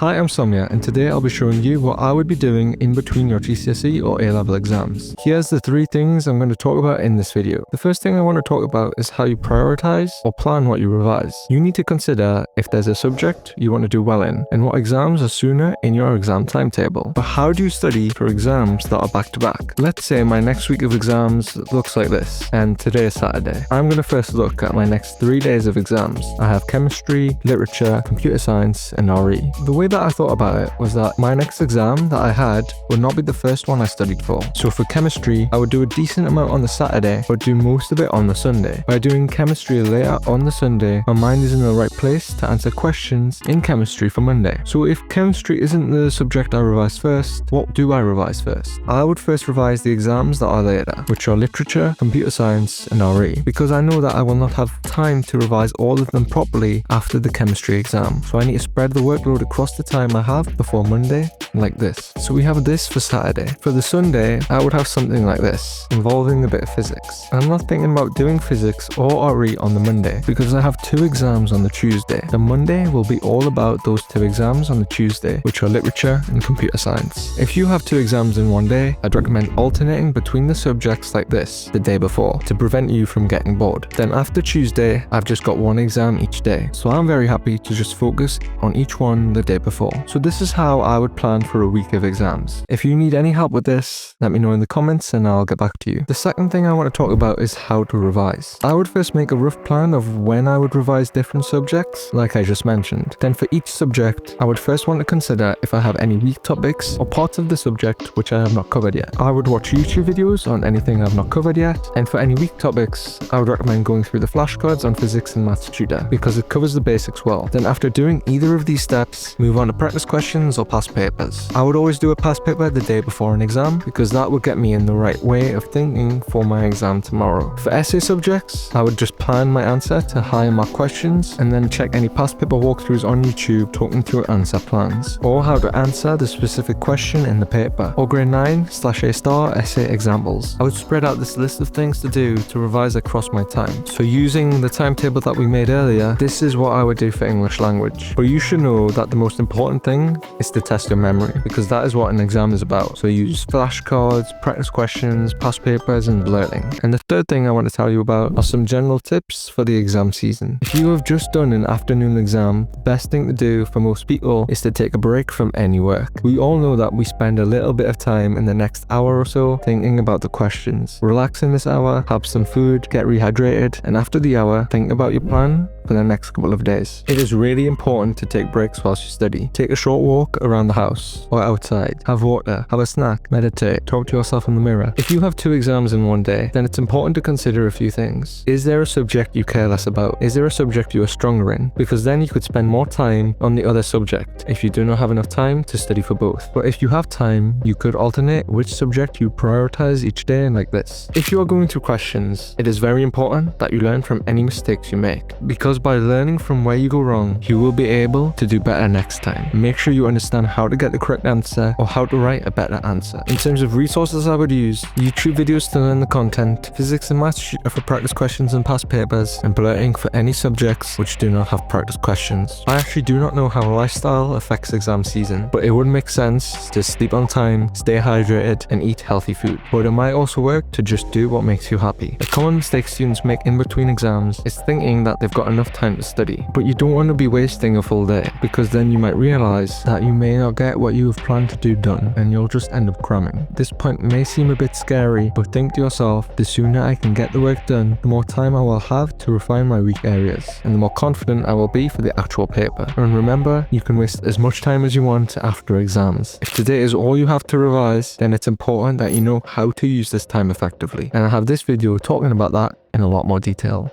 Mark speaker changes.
Speaker 1: Hi, I'm Soumya, and today I'll be showing you what I would be doing in between your GCSE or A-level exams. Here's the 3 things I'm going to talk about in this video. The first thing I want to talk about is how you prioritize or plan what you revise. You need to consider if there's a subject you want to do well in, and what exams are sooner in your exam timetable. But how do you study for exams that are back-to-back? Let's say my next week of exams looks like this, and today is Saturday. I'm going to first look at my next 3 days of exams. I have chemistry, literature, computer science, and RE. The way that I thought about it was that my next exam that I had would not be the first one I studied for. So for chemistry, I would do a decent amount on the Saturday, but do most of it on the Sunday. By doing chemistry later on the Sunday, my mind is in the right place to answer questions in chemistry for Monday. So if chemistry isn't the subject I revise first, what do I revise first? I would first revise the exams that are later, which are literature, computer science, and RE, because I know that I will not have time to revise all of them properly after the chemistry exam. So I need to spread the workload across the time I have before Monday, like this. So we have this for Saturday. For the Sunday, I would have something like this, involving a bit of physics. I'm not thinking about doing physics or RE on the Monday, because I have 2 exams on the Tuesday. The Monday will be all about those 2 exams on the Tuesday, which are literature and computer science. If you have 2 exams in one day, I'd recommend alternating between the subjects like this the day before, to prevent you from getting bored. Then after Tuesday, I've just got 1 exam each day. So I'm very happy to just focus on each one the day before. So this is how I would plan for a week of exams. If you need any help with this, let me know in the comments and I'll get back to you. The second thing I want to talk about is how to revise. I would first make a rough plan of when I would revise different subjects, like I just mentioned. Then for each subject, I would first want to consider if I have any weak topics or parts of the subject which I have not covered yet. I would watch YouTube videos on anything I've not covered yet, and for any weak topics, I would recommend going through the flashcards on physics and maths tutor, because it covers the basics well. Then after doing either of these steps, move on to practice questions or past papers. I would always do a past paper the day before an exam, because that would get me in the right way of thinking for my exam tomorrow. For essay subjects, I would just plan my answer to higher mark questions and then check any past paper walkthroughs on YouTube talking through answer plans, or how to answer the specific question in the paper, or grade 9/A* essay examples. I would spread out this list of things to do to revise across my time. So using the timetable that we made earlier, this is what I would do for English language. But you should know that the most important thing is to test your memory, because that is what an exam is about. So use flashcards, practice questions, past papers, and blurting. And the third thing I want to tell you about are some general tips for the exam season. If you have just done an afternoon exam, the best thing to do for most people is to take a break from any work. We all know that we spend a little bit of time in the next hour or so thinking about the questions. Relax in this hour, have some food, get rehydrated, and after the hour, think about your plan for the next couple of days. It is really important to take breaks whilst you study. Take a short walk around the house or outside, have water, have a snack, meditate, talk to yourself in the mirror. If you have 2 exams in one day, then it's important to consider a few things. Is there a subject you care less about? Is there a subject you are stronger in? Because then you could spend more time on the other subject if you do not have enough time to study for both. But if you have time, you could alternate which subject you prioritize each day like this. If you are going through questions, it is very important that you learn from any mistakes you make, because by learning from where you go wrong, you will be able to do better next time. Make sure you understand how to get the correct answer or how to write a better answer. In terms of resources I would use, YouTube videos to learn the content, physics and maths tutor for practice questions and past papers, and blurting for any subjects which do not have practice questions. I actually do not know how lifestyle affects exam season, but it would make sense to sleep on time, stay hydrated, and eat healthy food. But it might also work to just do what makes you happy. A common mistake students make in between exams is thinking that they've got enough time to study. But you don't want to be wasting a full day, because then you might realize that you may not get what you have planned to do done, and you'll just end up cramming. This point may seem a bit scary, but think to yourself, the sooner I can get the work done, the more time I will have to refine my weak areas, and the more confident I will be for the actual paper. And remember, you can waste as much time as you want after exams. If today is all you have to revise, then it's important that you know how to use this time effectively. And I have this video talking about that in a lot more detail.